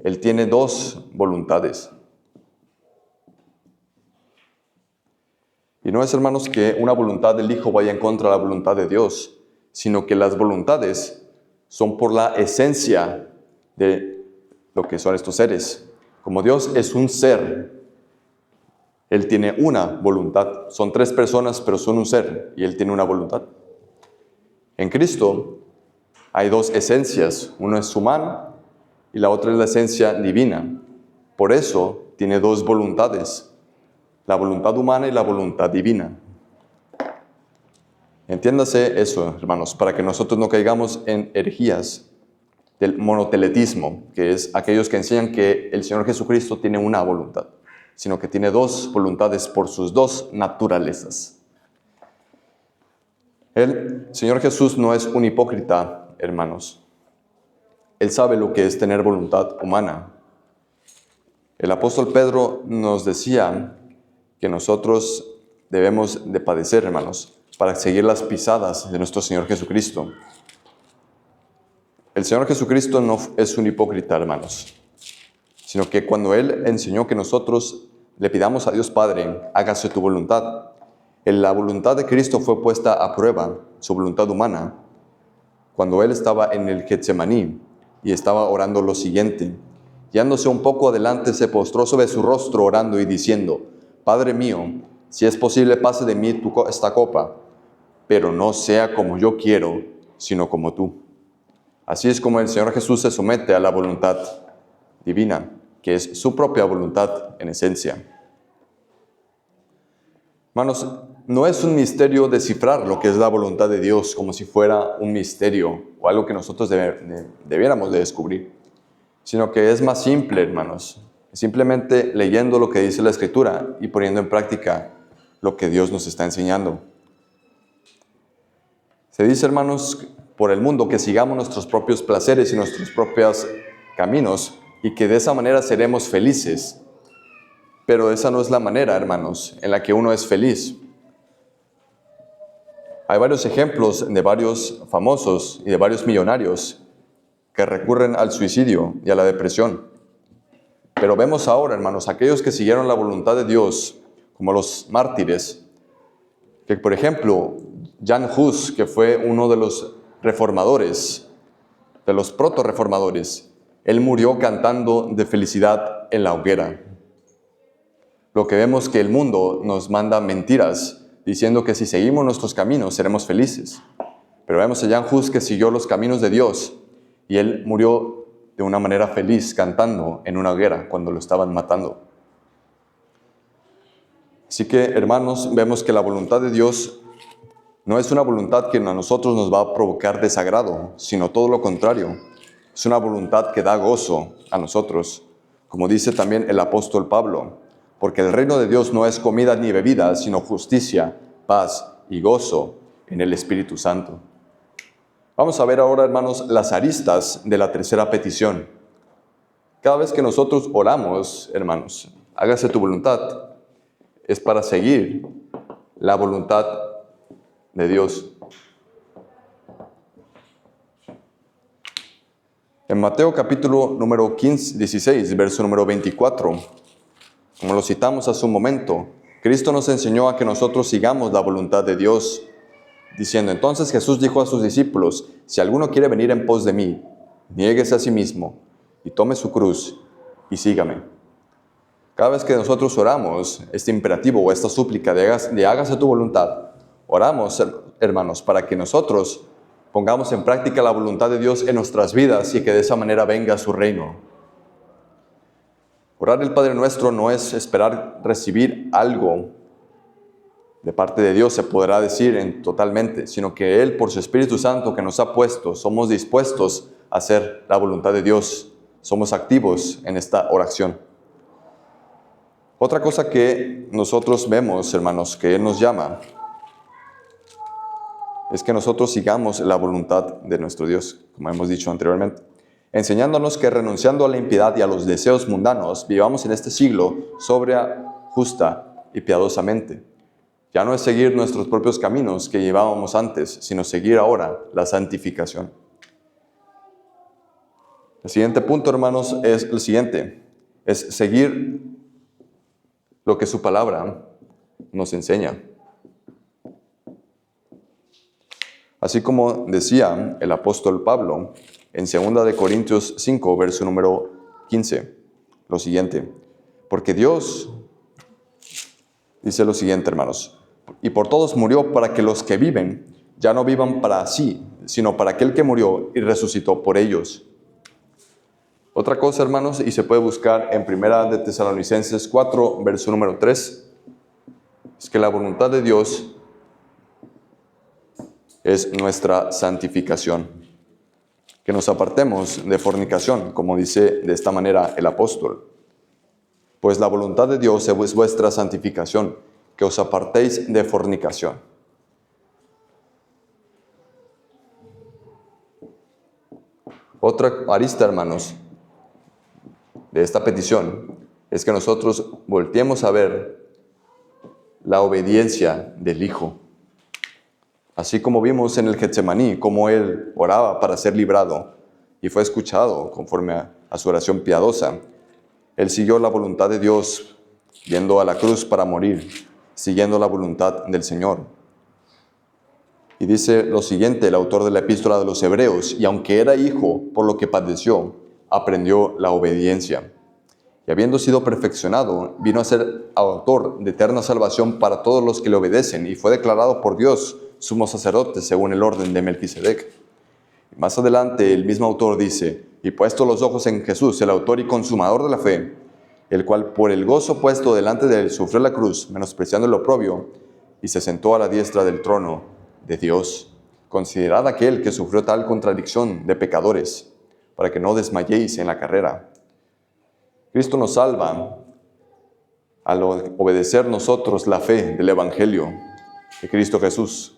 Él tiene dos voluntades. Y no es, hermanos, que una voluntad del Hijo vaya en contra de la voluntad de Dios, sino que las voluntades son por la esencia de lo que son estos seres. Como Dios es un ser, Él tiene una voluntad. Son tres personas, pero son un ser, y Él tiene una voluntad. En Cristo hay dos esencias. Una es humana y la otra es la esencia divina. Por eso tiene dos voluntades, la voluntad humana y la voluntad divina. Entiéndase eso, hermanos, para que nosotros no caigamos en herejías del monoteletismo, que es aquellos que enseñan que el Señor Jesucristo tiene una voluntad, sino que tiene dos voluntades por sus dos naturalezas. El Señor Jesús no es un hipócrita, hermanos. Él sabe lo que es tener voluntad humana. El apóstol Pedro nos decía que nosotros debemos de padecer, hermanos, para seguir las pisadas de nuestro Señor Jesucristo. El Señor Jesucristo no es un hipócrita, hermanos, sino que cuando Él enseñó que nosotros le pidamos a Dios Padre, hágase tu voluntad, la voluntad de Cristo fue puesta a prueba, su voluntad humana, cuando Él estaba en el Getsemaní y estaba orando lo siguiente. Yéndose un poco adelante, se postró sobre su rostro orando y diciendo: Padre mío, si es posible, pase de mí esta copa, pero no sea como yo quiero, sino como tú. Así es como el Señor Jesús se somete a la voluntad divina, que es su propia voluntad en esencia. Hermanos, no es un misterio descifrar lo que es la voluntad de Dios como si fuera un misterio o algo que nosotros debiéramos de descubrir, sino que es más simple, hermanos. Simplemente leyendo lo que dice la Escritura y poniendo en práctica lo que Dios nos está enseñando. Se dice, hermanos, por el mundo que sigamos nuestros propios placeres y nuestros propios caminos y que de esa manera seremos felices. Pero esa no es la manera, hermanos, en la que uno es feliz. Hay varios ejemplos de varios famosos y de varios millonarios que recurren al suicidio y a la depresión. Pero vemos ahora, hermanos, aquellos que siguieron la voluntad de Dios, como los mártires, Que, por ejemplo, Jan Hus, que fue uno de los reformadores, de los proto-reformadores, él murió cantando de felicidad en la hoguera. Lo que vemos que el mundo nos manda mentiras, diciendo que si seguimos nuestros caminos seremos felices. Pero vemos a Jan Hus que siguió los caminos de Dios y él murió de una manera feliz cantando en una hoguera cuando lo estaban matando. Así que, hermanos, vemos que la voluntad de Dios no es una voluntad que a nosotros nos va a provocar desagrado, sino todo lo contrario. Es una voluntad que da gozo a nosotros, como dice también el apóstol Pablo, porque el reino de Dios no es comida ni bebida, sino justicia, paz y gozo en el Espíritu Santo. Vamos a ver ahora, hermanos, las aristas de la tercera petición. Cada vez que nosotros oramos, hermanos, hágase tu voluntad, es para seguir la voluntad de Dios. En Mateo capítulo número 16, verso número 24, como lo citamos hace un momento, Cristo nos enseñó a que nosotros sigamos la voluntad de Dios, diciendo, entonces Jesús dijo a sus discípulos, si alguno quiere venir en pos de mí, niéguese a sí mismo y tome su cruz y sígame. Cada vez que nosotros oramos este imperativo o esta súplica de hágase tu voluntad, oramos, hermanos, para que nosotros pongamos en práctica la voluntad de Dios en nuestras vidas y que de esa manera venga su reino. Orar el Padre Nuestro no es esperar recibir algo de parte de Dios, se podrá decir totalmente, sino que Él, por su Espíritu Santo que nos ha puesto, somos dispuestos a hacer la voluntad de Dios. Somos activos en esta oración. Otra cosa que nosotros vemos, hermanos, que Él nos llama, es que nosotros sigamos la voluntad de nuestro Dios, como hemos dicho anteriormente, enseñándonos que renunciando a la impiedad y a los deseos mundanos, vivamos en este siglo sobria, justa y piadosamente. Ya no es seguir nuestros propios caminos que llevábamos antes, sino seguir ahora la santificación. El siguiente punto, hermanos, es el siguiente, es seguir lo que su palabra nos enseña. Así como decía el apóstol Pablo en 2 de Corintios 5, verso número 15, lo siguiente, porque Dios dice lo siguiente, hermanos, y por todos murió para que los que viven ya no vivan para sí, sino para aquel que murió y resucitó por ellos. Otra cosa, hermanos, y se puede buscar en 1 de Tesalonicenses 4, verso número 3, es que la voluntad de Dios es nuestra santificación. Que nos apartemos de fornicación, como dice de esta manera el apóstol. Pues la voluntad de Dios es vuestra santificación, que os apartéis de fornicación. Otra arista, hermanos, de esta petición es que nosotros volteemos a ver la obediencia del Hijo. Así como vimos en el Getsemaní, cómo Él oraba para ser librado y fue escuchado conforme a su oración piadosa. Él siguió la voluntad de Dios, yendo a la cruz para morir, siguiendo la voluntad del Señor. Y dice lo siguiente, el autor de la epístola de los Hebreos, y aunque era hijo, por lo que padeció, aprendió la obediencia. Y habiendo sido perfeccionado, vino a ser autor de eterna salvación para todos los que le obedecen, y fue declarado por Dios sumo sacerdote según el orden de Melquisedec. Y más adelante, el mismo autor dice, y puesto los ojos en Jesús, el autor y consumador de la fe, el cual por el gozo puesto delante de él sufrió la cruz, menospreciando el oprobio, y se sentó a la diestra del trono de Dios. Considerad aquel que sufrió tal contradicción de pecadores, para que no desmayéis en la carrera. Cristo nos salva al obedecer nosotros la fe del Evangelio de Cristo Jesús.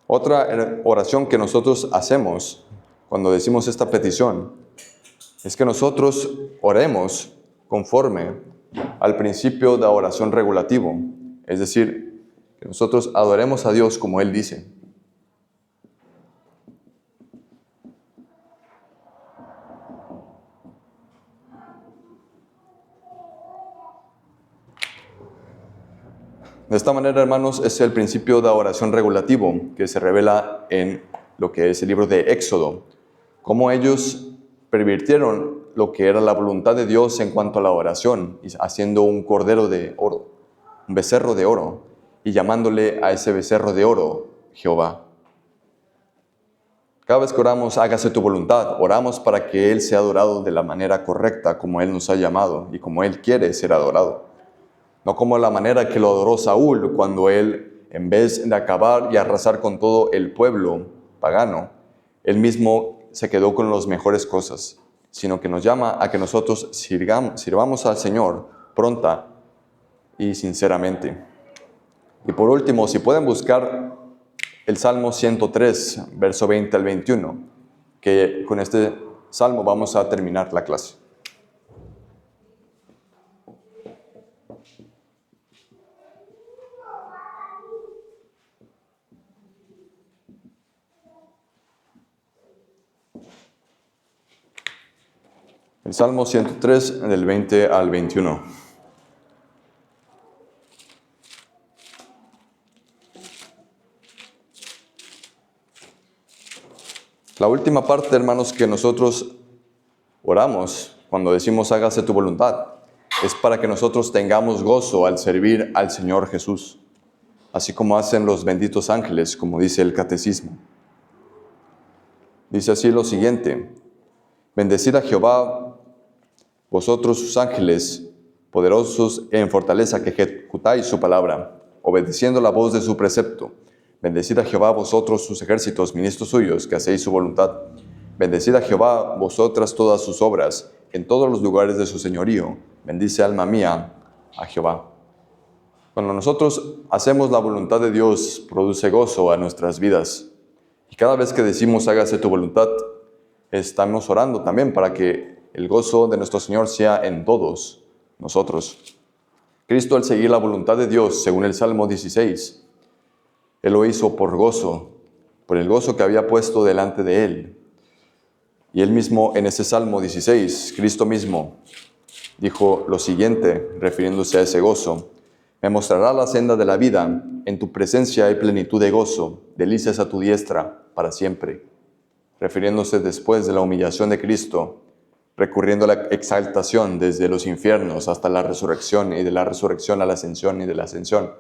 Otra oración que nosotros hacemos cuando decimos esta petición es que nosotros oremos conforme al principio de oración regulativo, es decir, que nosotros adoremos a Dios como Él dice. De esta manera, hermanos, es el principio de oración regulativo que se revela en lo que es el libro de Éxodo. Cómo ellos pervirtieron lo que era la voluntad de Dios en cuanto a la oración, haciendo un cordero de oro, un becerro de oro, y llamándole a ese becerro de oro Jehová. Cada vez que oramos, hágase tu voluntad, oramos para que Él sea adorado de la manera correcta, como Él nos ha llamado y como Él quiere ser adorado. No como la manera que lo adoró Saúl, cuando él, en vez de acabar y arrasar con todo el pueblo pagano, él mismo se quedó con las mejores cosas, sino que nos llama a que nosotros sirvamos al Señor pronta y sinceramente. Y por último, si pueden buscar el Salmo 103, verso 20 al 21, que con este salmo vamos a terminar la clase. El Salmo 103, del 20 al 21. La última parte, hermanos, que nosotros oramos cuando decimos hágase tu voluntad, es para que nosotros tengamos gozo al servir al Señor Jesús, así como hacen los benditos ángeles, como dice el catecismo. Dice así lo siguiente: bendecid a Jehová, vosotros sus ángeles, poderosos en fortaleza, que ejecutáis su palabra, obedeciendo la voz de su precepto. Bendecid a Jehová, vosotros sus ejércitos, ministros suyos, que hacéis su voluntad. Bendecid a Jehová, vosotras todas sus obras, en todos los lugares de su señorío. Bendice, alma mía, a Jehová. Cuando nosotros hacemos la voluntad de Dios, produce gozo a nuestras vidas. Y cada vez que decimos hágase tu voluntad, estamos orando también para que el gozo de nuestro Señor sea en todos nosotros. Cristo, al seguir la voluntad de Dios, según el Salmo 16, Él lo hizo por gozo, por el gozo que había puesto delante de Él. Y Él mismo, en ese Salmo 16, Cristo mismo dijo lo siguiente, refiriéndose a ese gozo: me mostrará la senda de la vida, en tu presencia hay plenitud de gozo, delicias a tu diestra para siempre. Refiriéndose después de la humillación de Cristo, recurriendo a la exaltación desde los infiernos hasta la resurrección, y de la resurrección a la ascensión, y de la ascensión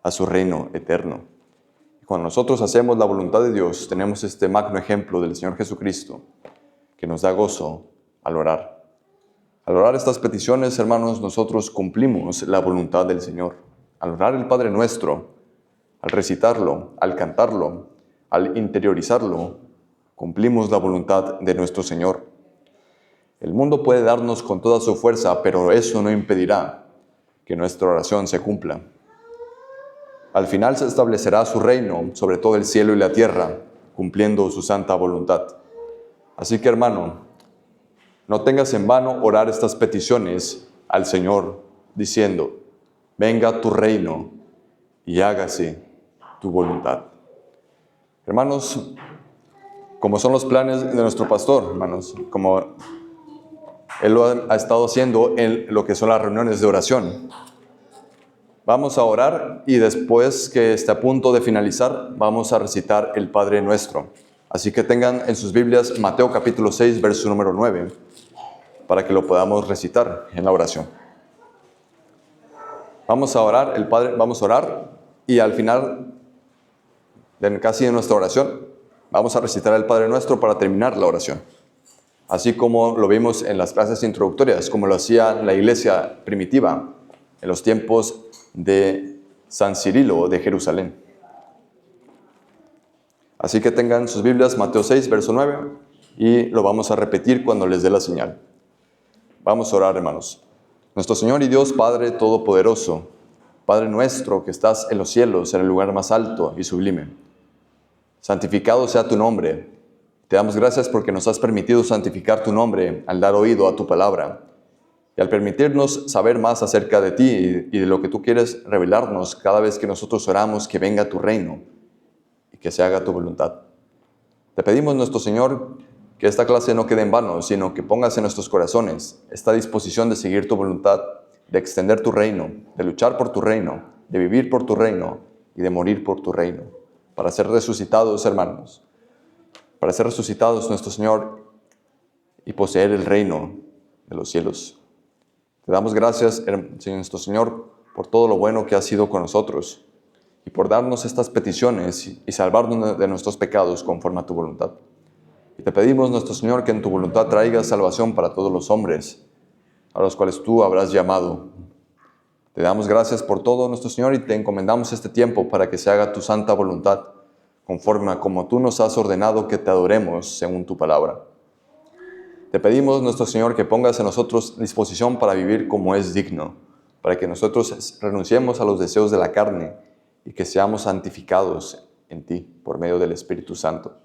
a su reino eterno. Cuando nosotros hacemos la voluntad de Dios, tenemos este magno ejemplo del Señor Jesucristo, que nos da gozo al orar. Al orar estas peticiones, hermanos, nosotros cumplimos la voluntad del Señor. Al orar el Padre Nuestro, al recitarlo, al cantarlo, al interiorizarlo, cumplimos la voluntad de nuestro Señor. El mundo puede darnos con toda su fuerza, pero eso no impedirá que nuestra oración se cumpla. Al final se establecerá su reino sobre todo el cielo y la tierra, cumpliendo su santa voluntad. Así que, hermano, no tengas en vano orar estas peticiones al Señor, diciendo: venga tu reino y hágase tu voluntad. Hermanos, como son los planes de nuestro pastor, hermanos, como Él lo ha estado haciendo en lo que son las reuniones de oración, vamos a orar y después que esté a punto de finalizar, vamos a recitar el Padre Nuestro. Así que tengan en sus Biblias Mateo capítulo 6, verso número 9, para que lo podamos recitar en la oración. Vamos a orar, vamos a orar y al final de casi nuestra oración, vamos a recitar el Padre Nuestro para terminar la oración. Así como lo vimos en las clases introductorias, como lo hacía la iglesia primitiva en los tiempos de San Cirilo de Jerusalén. Así que tengan sus Biblias, Mateo 6, verso 9, y lo vamos a repetir cuando les dé la señal. Vamos a orar, hermanos. Nuestro Señor y Dios Padre Todopoderoso, Padre nuestro que estás en los cielos, en el lugar más alto y sublime, santificado sea tu nombre. Te damos gracias porque nos has permitido santificar tu nombre al dar oído a tu palabra y al permitirnos saber más acerca de ti y de lo que tú quieres revelarnos cada vez que nosotros oramos que venga tu reino y que se haga tu voluntad. Te pedimos, nuestro Señor, que esta clase no quede en vano, sino que pongas en nuestros corazones esta disposición de seguir tu voluntad, de extender tu reino, de luchar por tu reino de vivir por tu reino y de morir por tu reino, para ser resucitados, hermanos, para ser resucitados, nuestro Señor, y poseer el reino de los cielos. Te damos gracias, nuestro Señor, por todo lo bueno que has sido con nosotros y por darnos estas peticiones y salvarnos de nuestros pecados conforme a tu voluntad. Y te pedimos, nuestro Señor, que en tu voluntad traigas salvación para todos los hombres, a los cuales tú habrás llamado. Te damos gracias por todo, nuestro Señor, y te encomendamos este tiempo para que se haga tu santa voluntad, conforme a como tú nos has ordenado que te adoremos según tu palabra. Te pedimos, nuestro Señor, que pongas en nosotros disposición para vivir como es digno, para que nosotros renunciemos a los deseos de la carne y que seamos santificados en ti por medio del Espíritu Santo.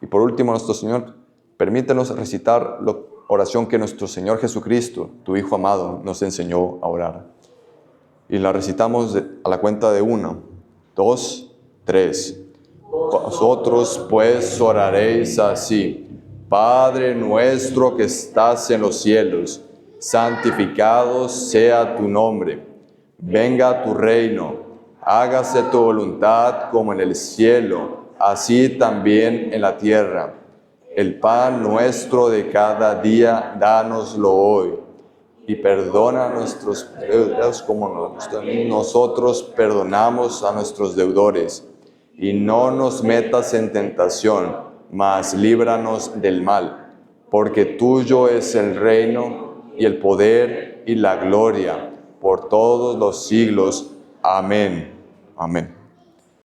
Y por último, nuestro Señor, permítenos recitar la oración que nuestro Señor Jesucristo, tu Hijo amado, nos enseñó a orar. Y la recitamos a la cuenta de 1, 2, 3. Vosotros pues oraréis así: Padre nuestro que estás en los cielos, santificado sea tu nombre. Venga tu reino, hágase tu voluntad como en el cielo, así también en la tierra. El pan nuestro de cada día, dánoslo hoy. Y perdona nuestros deudas como nosotros perdonamos a nuestros deudores. Y no nos metas en tentación, mas líbranos del mal. Porque tuyo es el reino, y el poder, y la gloria, por todos los siglos. Amén. Amén.